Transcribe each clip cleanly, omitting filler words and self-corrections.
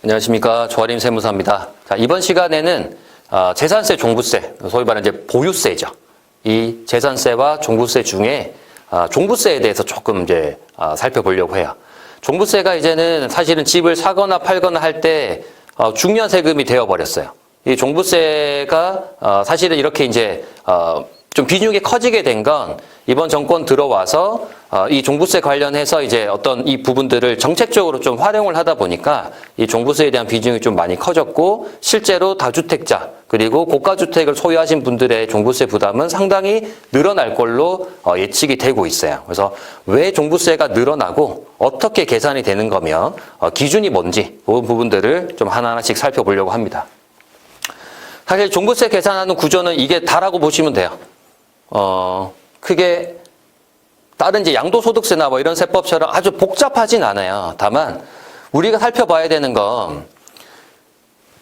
안녕하십니까. 조아림 세무사입니다. 자, 이번 시간에는 재산세, 종부세, 소위 말하는 이제 보유세죠. 이 재산세와 종부세 중에 종부세에 대해서 조금 이제 살펴보려고 해요. 종부세가 이제는 사실은 집을 사거나 팔거나 할 때 중요한 세금이 되어버렸어요. 이 종부세가 사실은 이렇게 이제 좀 비중이 커지게 된 건 이번 정권 들어와서 이 종부세 관련해서 이제 어떤 이 부분들을 정책적으로 좀 활용을 하다 보니까 이 종부세에 대한 비중이 좀 많이 커졌고, 실제로 다주택자 그리고 고가주택을 소유하신 분들의 종부세 부담은 상당히 늘어날 걸로 예측이 되고 있어요. 그래서 왜 종부세가 늘어나고 어떻게 계산이 되는 거며 기준이 뭔지 그 부분들을 좀 하나하나씩 살펴보려고 합니다. 사실 종부세 계산하는 구조는 이게 다라고 보시면 돼요. 크게 다른 이제 양도소득세나 뭐 이런 세법처럼 아주 복잡하진 않아요. 다만 우리가 살펴봐야 되는 건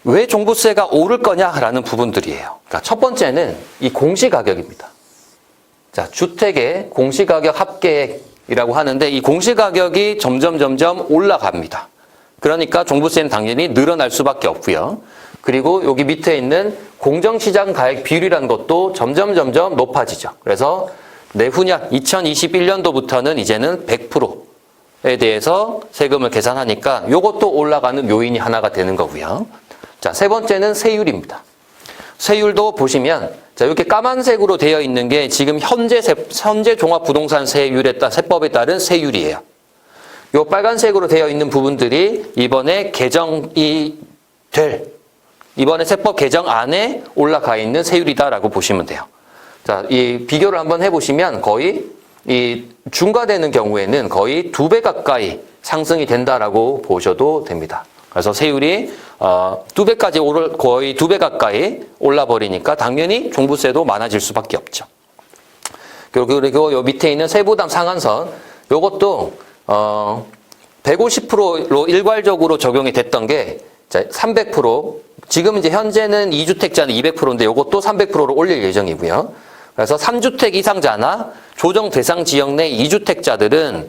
왜 종부세가 오를 거냐라는 부분들이에요. 그러니까 첫 번째는 이 공시가격입니다. 자, 주택의 공시가격 합계액이라고 하는데 이 공시가격이 점점 올라갑니다. 그러니까 종부세는 당연히 늘어날 수밖에 없고요. 그리고 여기 밑에 있는 공정시장 가액 비율이라는 것도 점점 높아지죠. 그래서 내후년 2021년도부터는 이제는 100%에 대해서 세금을 계산하니까 이것도 올라가는 요인이 하나가 되는 거고요. 자, 세 번째는 세율입니다. 세율도 보시면 자, 이렇게 까만색으로 되어 있는 게 지금 현재 종합부동산세율에 따른 세법에 따른 세율이에요. 요 빨간색으로 되어 있는 부분들이 이번에 개정이 이번에 세법 개정 안에 올라가 있는 세율이다라고 보시면 돼요. 자, 이 비교를 한번 해보시면 거의 이 중과되는 경우에는 거의 2배 가까이 상승이 된다라고 보셔도 됩니다. 그래서 세율이 2배까지 거의 2배 가까이 올라버리니까 당연히 종부세도 많아질 수밖에 없죠. 그리고 요 밑에 있는 세부담 상한선 요것도 150%로 일괄적으로 적용이 됐던 게 300%, 지금 이제 현재는 2주택자는 200%인데 이것도 300%로 올릴 예정이고요. 그래서 3주택 이상자나 조정 대상 지역 내 2주택자들은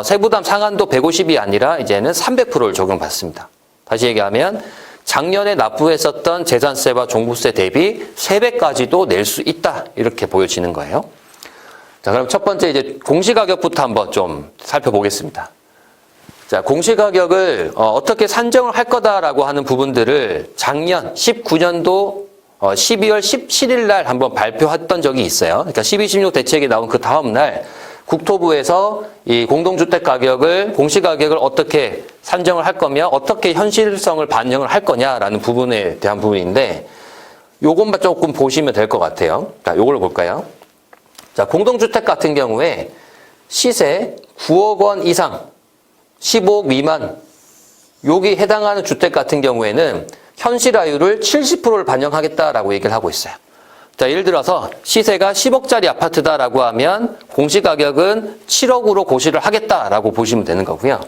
세부담 상한도 150이 아니라 이제는 300%를 적용받습니다. 다시 얘기하면 작년에 납부했었던 재산세와 종부세 대비 3배까지도 낼 수 있다, 이렇게 보여지는 거예요. 자, 그럼 첫 번째 이제 공시가격부터 한번 좀 살펴보겠습니다. 자, 공시가격을 어떻게 산정을 할 거다라고 하는 부분들을 작년 19년도 12월 17일 날 한번 발표했던 적이 있어요. 그러니까 12.16 대책이 나온 그 다음 날 국토부에서 이 공동주택 가격을, 공시가격을 어떻게 산정을 할 거며 어떻게 현실성을 반영을 할 거냐라는 부분에 대한 부분인데, 요것만 조금 보시면 될 것 같아요. 자, 요걸로 볼까요? 자, 공동주택 같은 경우에 시세 9억 원 이상 15억 미만 여기 해당하는 주택 같은 경우에는 현실화율을 70%를 반영하겠다라고 얘기를 하고 있어요. 자, 예를 들어서 시세가 10억짜리 아파트다라고 하면 공시가격은 7억으로 고시를 하겠다라고 보시면 되는 거고요.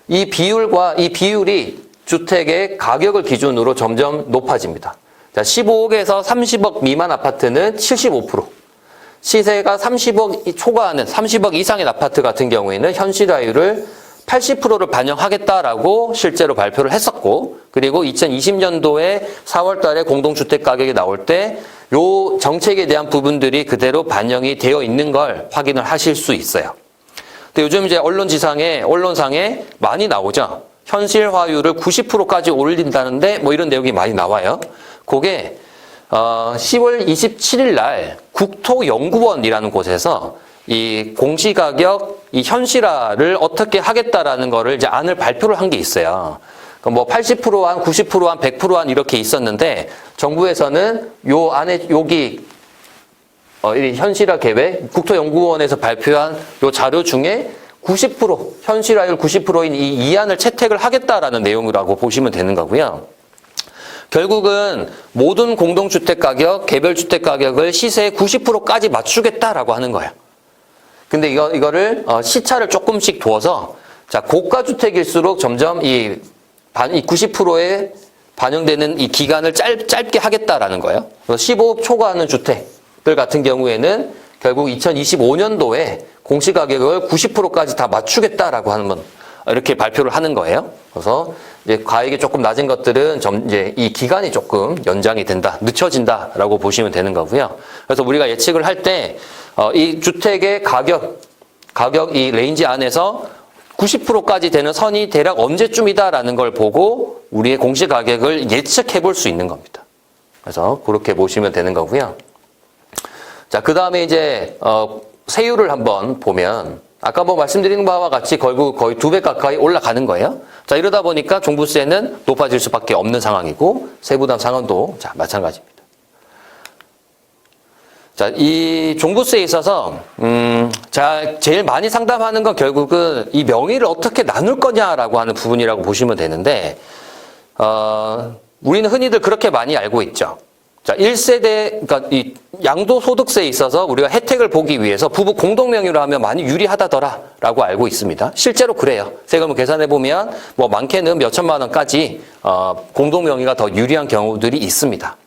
이 비율이 주택의 가격을 기준으로 점점 높아집니다. 자, 15억에서 30억 미만 아파트는 75%, 시세가 30억 초과하는 30억 이상의 아파트 같은 경우에는 현실화율을 80%를 반영하겠다라고 실제로 발표를 했었고, 그리고 2020년도에 4월 달에 공동주택 가격이 나올 때 요 정책에 대한 부분들이 그대로 반영이 되어 있는 걸 확인을 하실 수 있어요. 근데 요즘 이제 언론상에 많이 나오죠. 현실화율을 90%까지 올린다는데 뭐 이런 내용이 많이 나와요. 그게 10월 27일 날 국토연구원이라는 곳에서 이 공시가격, 이 현실화를 어떻게 하겠다라는 거를 이제 안을 발표를 한 게 있어요. 뭐 80%한, 90%한, 100%한 이렇게 있었는데 정부에서는 요 안에 여기 현실화 계획, 국토연구원에서 발표한 요 자료 중에 90%, 현실화율 90%인 이 이안을 채택을 하겠다라는 내용이라고 보시면 되는 거고요. 결국은 모든 공동주택 가격, 개별주택 가격을 시세의 90%까지 맞추겠다라고 하는 거예요. 근데 이거를 시차를 조금씩 두어서, 자, 고가주택일수록 점점 이 90%에 반영되는 이 기간을 짧게 하겠다라는 거예요. 15억 초과하는 주택들 같은 경우에는 결국 2025년도에 공시가격을 90%까지 다 맞추겠다라고 하는 건 이렇게 발표를 하는 거예요. 그래서 이제 가액이 조금 낮은 것들은 이제 이 기간이 조금 연장이 된다, 늦춰진다라고 보시면 되는 거고요. 그래서 우리가 예측을 할 때 이 주택의 가격 이 레인지 안에서 90%까지 되는 선이 대략 언제쯤이다라는 걸 보고 우리의 공시 가격을 예측해 볼 수 있는 겁니다. 그래서 그렇게 보시면 되는 거고요. 자, 그 다음에 이제 세율을 한번 보면 아까 뭐 말씀드린 바와 같이 결국 거의 2배 가까이 올라가는 거예요. 자, 이러다 보니까 종부세는 높아질 수밖에 없는 상황이고 세부담 상환도 자, 마찬가지입니다. 자, 이 종부세에 있어서 자, 제일 많이 상담하는 건 결국은 이 명의를 어떻게 나눌 거냐라고 하는 부분이라고 보시면 되는데 우리는 흔히들 그렇게 많이 알고 있죠. 자, 1세대, 그러니까 이 양도소득세에 있어서 우리가 혜택을 보기 위해서 부부 공동명의로 하면 많이 유리하다더라라고 알고 있습니다. 실제로 그래요. 세금을 계산해보면 뭐 많게는 몇 천만 원까지 공동명의가 더 유리한 경우들이 있습니다.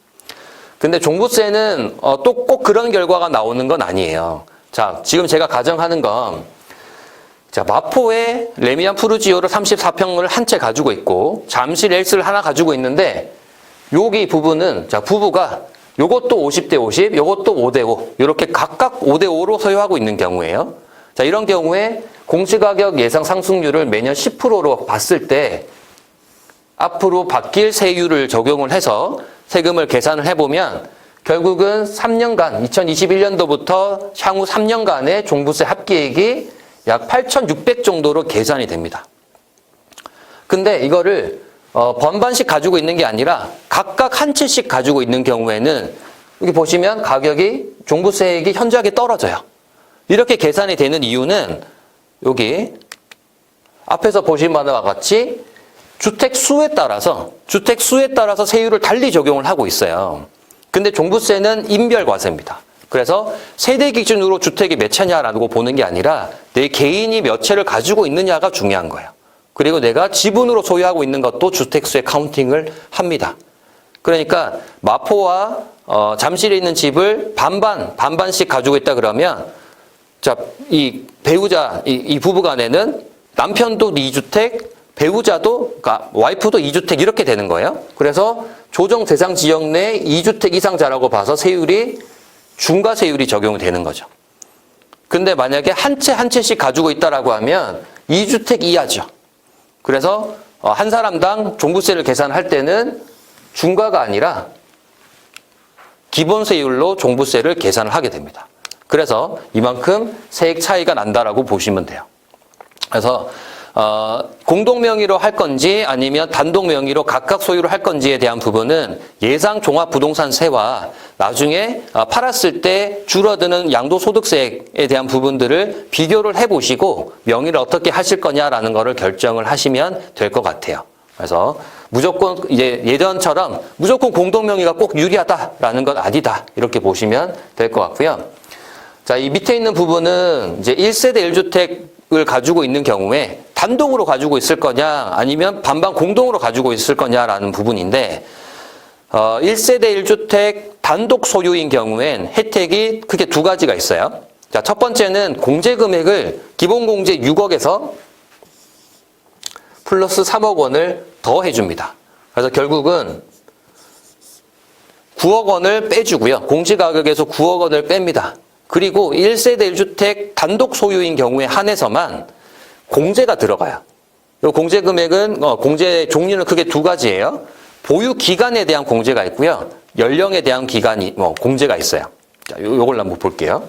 근데 종부세는 또 꼭 그런 결과가 나오는 건 아니에요. 자, 지금 제가 가정하는 건 자, 마포에 레미안 푸르지오를 34평을 한 채 가지고 있고 잠실 헬스를 하나 가지고 있는데 여기 부분은 자, 부부가 요것도 50대 50, 요것도 5대 5 이렇게 각각 5대 5로 소유하고 있는 경우예요. 자, 이런 경우에 공시가격 예상 상승률을 매년 10%로 봤을 때 앞으로 바뀔 세율을 적용을 해서 세금을 계산을 해보면 결국은 3년간 2021년도부터 향후 3년간의 종부세 합계액이 약 8,600 정도로 계산이 됩니다. 근데 이거를 번반씩 가지고 있는 게 아니라 각각 한 채씩 가지고 있는 경우에는 여기 보시면 가격이 종부세액이 현저하게 떨어져요. 이렇게 계산이 되는 이유는 여기 앞에서 보신 바와 같이 주택 수에 따라서 세율을 달리 적용을 하고 있어요. 근데 종부세는 인별과세입니다. 그래서 세대 기준으로 주택이 몇 채냐라고 보는 게 아니라 내 개인이 몇 채를 가지고 있느냐가 중요한 거예요. 그리고 내가 지분으로 소유하고 있는 것도 주택수에 카운팅을 합니다. 그러니까 마포와 잠실에 있는 집을 반반씩 가지고 있다 그러면 자, 이 배우자, 이 부부 간에는 남편도 2주택, 배우자도, 그러니까 와이프도 2주택 이렇게 되는 거예요. 그래서 조정 대상 지역 내 2주택 이상자라고 봐서 세율이 중과세율이 적용이 되는 거죠. 근데 만약에 한 채씩 가지고 있다라고 하면 2주택 이하죠. 그래서 한 사람당 종부세를 계산할 때는 중과가 아니라 기본세율로 종부세를 계산을 하게 됩니다. 그래서 이만큼 세액 차이가 난다라고 보시면 돼요. 그래서 공동명의로 할 건지 아니면 단독명의로 각각 소유를 할 건지에 대한 부분은 예상 종합부동산세와 나중에 팔았을 때 줄어드는 양도소득세에 대한 부분들을 비교를 해보시고 명의를 어떻게 하실 거냐라는 거를 결정을 하시면 될 것 같아요. 그래서 무조건 이제 예전처럼 무조건 공동명의가 꼭 유리하다라는 건 아니다 이렇게 보시면 될 것 같고요. 자, 이 밑에 있는 부분은 이제 1세대 1주택을 가지고 있는 경우에 단독으로 가지고 있을 거냐 아니면 반반 공동으로 가지고 있을 거냐라는 부분인데 1세대 1주택 단독 소유인 경우엔 혜택이 크게 두 가지가 있어요. 자, 첫 번째는 공제 금액을 기본 공제 6억에서 플러스 3억 원을 더 해줍니다. 그래서 결국은 9억 원을 빼주고요. 공시가격에서 9억 원을 뺍니다. 그리고 1세대 1주택 단독 소유인 경우에 한해서만 공제가 들어가요. 이 공제 금액은 공제 종류는 크게 두 가지예요. 보유 기간에 대한 공제가 있고요. 연령에 대한 기간이 공제가 있어요. 자, 요걸 한번 볼게요.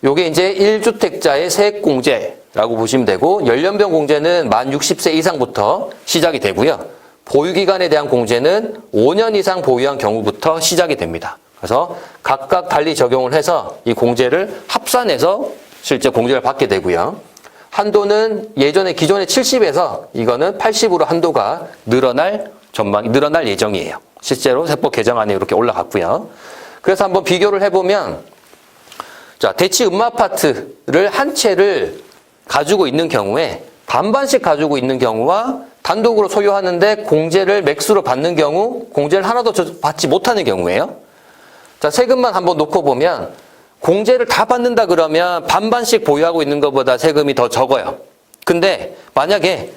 요게 이제 1주택자의 세액 공제라고 보시면 되고 연령별 공제는 만 60세 이상부터 시작이 되고요. 보유 기간에 대한 공제는 5년 이상 보유한 경우부터 시작이 됩니다. 그래서 각각 달리 적용을 해서 이 공제를 합산해서 실제 공제를 받게 되고요. 한도는 예전에 기존의 70에서 이거는 80으로 한도가 늘어날 예정이에요. 실제로 세법 개정안에 이렇게 올라갔고요. 그래서 한번 비교를 해보면 자, 대치 음마아파트를 한 채를 가지고 있는 경우에 반반씩 가지고 있는 경우와 단독으로 소유하는데 공제를 맥스로 받는 경우, 공제를 하나도 받지 못하는 경우예요. 자, 세금만 한번 놓고 보면 공제를 다 받는다 그러면 반반씩 보유하고 있는 것보다 세금이 더 적어요. 근데 만약에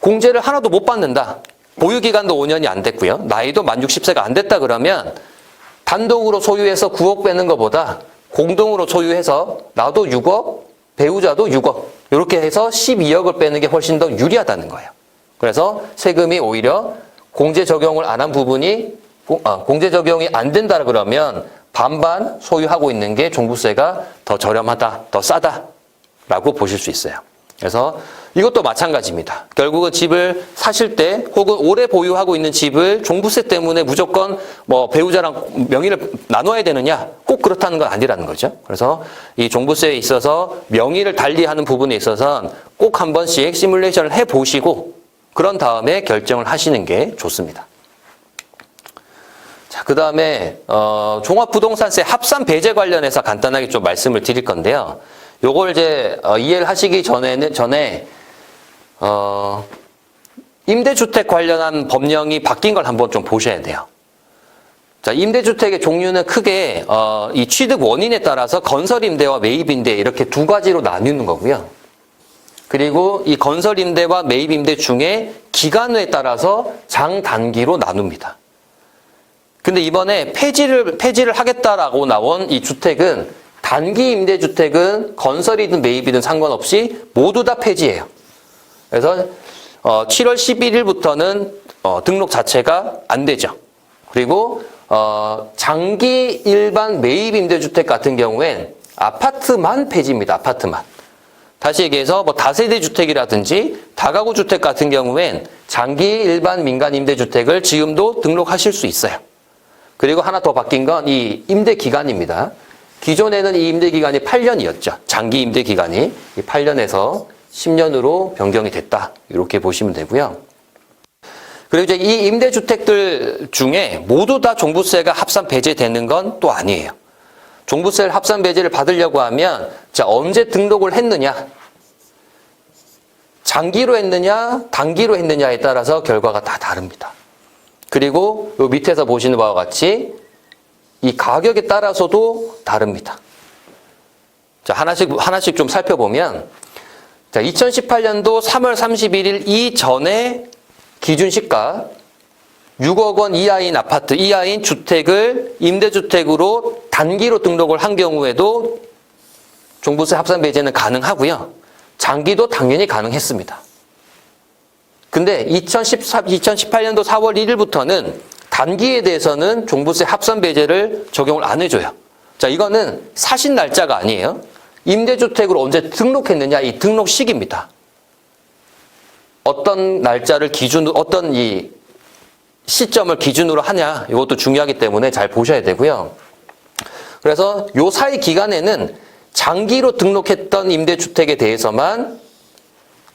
공제를 하나도 못 받는다. 보유기간도 5년이 안 됐고요. 나이도 만 60세가 안 됐다 그러면 단독으로 소유해서 9억 빼는 것보다 공동으로 소유해서 나도 6억, 배우자도 6억 이렇게 해서 12억을 빼는 게 훨씬 더 유리하다는 거예요. 그래서 세금이 오히려 공제 적용을 안 한 부분이 공제 적용이 안 된다 그러면 반반 소유하고 있는 게 종부세가 더 저렴하다, 더 싸다라고 보실 수 있어요. 그래서 이것도 마찬가지입니다. 결국은 집을 사실 때 혹은 오래 보유하고 있는 집을 종부세 때문에 무조건 뭐 배우자랑 명의를 나눠야 되느냐? 꼭 그렇다는 건 아니라는 거죠. 그래서 이 종부세에 있어서 명의를 달리하는 부분에 있어서는 꼭 한 번씩 시뮬레이션을 해보시고 그런 다음에 결정을 하시는 게 좋습니다. 자, 그 다음에 종합부동산세 합산 배제 관련해서 간단하게 좀 말씀을 드릴 건데요. 요걸 이제 이해를 하시기 전에 임대주택 관련한 법령이 바뀐 걸 한번 좀 보셔야 돼요. 자, 임대주택의 종류는 크게 이 취득 원인에 따라서 건설임대와 매입임대 이렇게 두 가지로 나뉘는 거고요. 그리고 이 건설임대와 매입임대 중에 기간에 따라서 장단기로 나눕니다. 근데 이번에 폐지를 하겠다라고 나온 이 주택은 단기 임대주택은 건설이든 매입이든 상관없이 모두 다 폐지예요. 그래서 7월 11일부터는 등록 자체가 안 되죠. 그리고 장기 일반 매입 임대주택 같은 경우엔 아파트만 폐지입니다. 아파트만. 다시 얘기해서 뭐 다세대 주택이라든지 다가구 주택 같은 경우엔 장기 일반 민간 임대주택을 지금도 등록하실 수 있어요. 그리고 하나 더 바뀐 건 이 임대 기간입니다. 기존에는 이 임대 기간이 8년이었죠. 장기 임대 기간이 8년에서 10년으로 변경이 됐다. 이렇게 보시면 되고요. 그리고 이제 이 임대주택들 중에 모두 다 종부세가 합산 배제되는 건 또 아니에요. 종부세를 합산 배제를 받으려고 하면 자, 언제 등록을 했느냐, 장기로 했느냐, 단기로 했느냐에 따라서 결과가 다 다릅니다. 그리고 요 밑에서 보시는 바와 같이 이 가격에 따라서도 다릅니다. 자, 하나씩 좀 살펴보면, 자, 2018년도 3월 31일 이전에 기준 시가 6억 원 이하인 아파트, 이하인 주택을 임대주택으로 단기로 등록을 한 경우에도 종부세 합산 배제는 가능하고요. 장기도 당연히 가능했습니다. 근데 2018년도 4월 1일부터는 단기에 대해서는 종부세 합산 배제를 적용을 안 해줘요. 자, 이거는 사신 날짜가 아니에요. 임대주택으로 언제 등록했느냐, 이 등록 시기입니다. 어떤 날짜를 기준으로, 어떤 이 시점을 기준으로 하냐, 이것도 중요하기 때문에 잘 보셔야 되고요. 그래서 요 사이 기간에는 장기로 등록했던 임대주택에 대해서만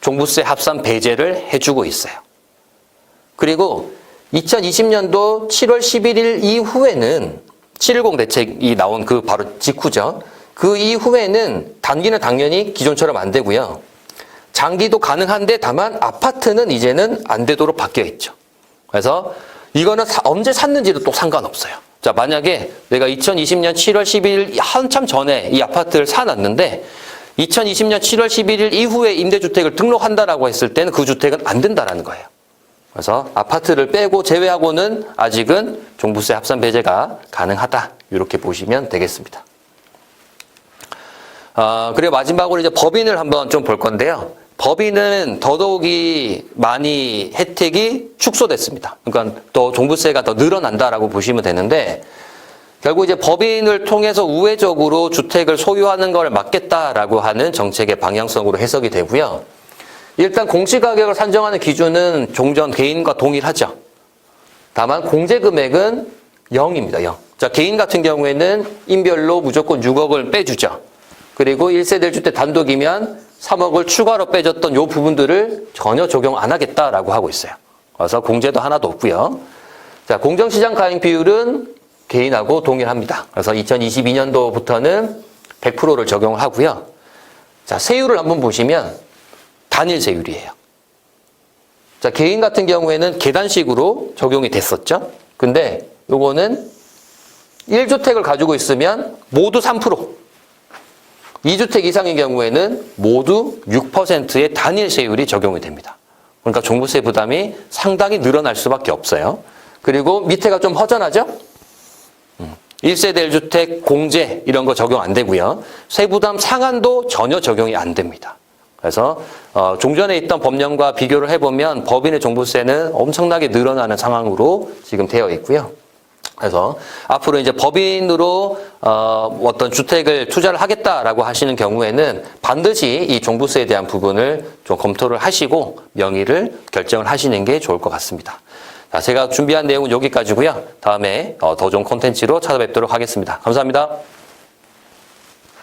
종부세 합산 배제를 해주고 있어요. 그리고 2020년도 7월 11일 이후에는 710 대책이 나온 그 바로 직후죠. 그 이후에는 단기는 당연히 기존처럼 안 되고요. 장기도 가능한데 다만 아파트는 이제는 안 되도록 바뀌어 있죠. 그래서 이거는 언제 샀는지도 또 상관없어요. 자, 만약에 내가 2020년 7월 12일 한참 전에 이 아파트를 사놨는데 2020년 7월 11일 이후에 임대주택을 등록한다라고 했을 때는 그 주택은 안 된다라는 거예요. 그래서 아파트를 빼고 제외하고는 아직은 종부세 합산 배제가 가능하다. 이렇게 보시면 되겠습니다. 그리고 마지막으로 이제 법인을 한번 좀 볼 건데요. 법인은 더더욱이 많이 혜택이 축소됐습니다. 그러니까 더 종부세가 더 늘어난다라고 보시면 되는데 결국 이제 법인을 통해서 우회적으로 주택을 소유하는 걸 막겠다라고 하는 정책의 방향성으로 해석이 되고요. 일단 공시가격을 산정하는 기준은 종전 개인과 동일하죠. 다만 공제금액은 0입니다. 0. 자, 개인 같은 경우에는 인별로 무조건 6억을 빼주죠. 그리고 1세대 1주택 단독이면 3억을 추가로 빼줬던 요 부분들을 전혀 적용 안 하겠다라고 하고 있어요. 그래서 공제도 하나도 없고요. 자, 공정시장 가액 비율은 개인하고 동일합니다. 그래서 2022년도부터는 100%를 적용을 하고요. 자, 세율을 한번 보시면 단일 세율이에요. 자, 개인 같은 경우에는 계단식으로 적용이 됐었죠. 근데 요거는 1주택을 가지고 있으면 모두 3%. 2주택 이상의 경우에는 모두 6%의 단일 세율이 적용이 됩니다. 그러니까 종부세 부담이 상당히 늘어날 수밖에 없어요. 그리고 밑에가 좀 허전하죠? 1세대 1주택 공제 이런 거 적용 안 되고요. 세부담 상한도 전혀 적용이 안 됩니다. 그래서 종전에 있던 법령과 비교를 해보면 법인의 종부세는 엄청나게 늘어나는 상황으로 지금 되어 있고요. 그래서 앞으로 이제 법인으로 어떤 주택을 투자를 하겠다라고 하시는 경우에는 반드시 이 종부세에 대한 부분을 좀 검토를 하시고 명의를 결정을 하시는 게 좋을 것 같습니다. 자, 제가 준비한 내용은 여기까지고요. 다음에 더 좋은 콘텐츠로 찾아뵙도록 하겠습니다. 감사합니다.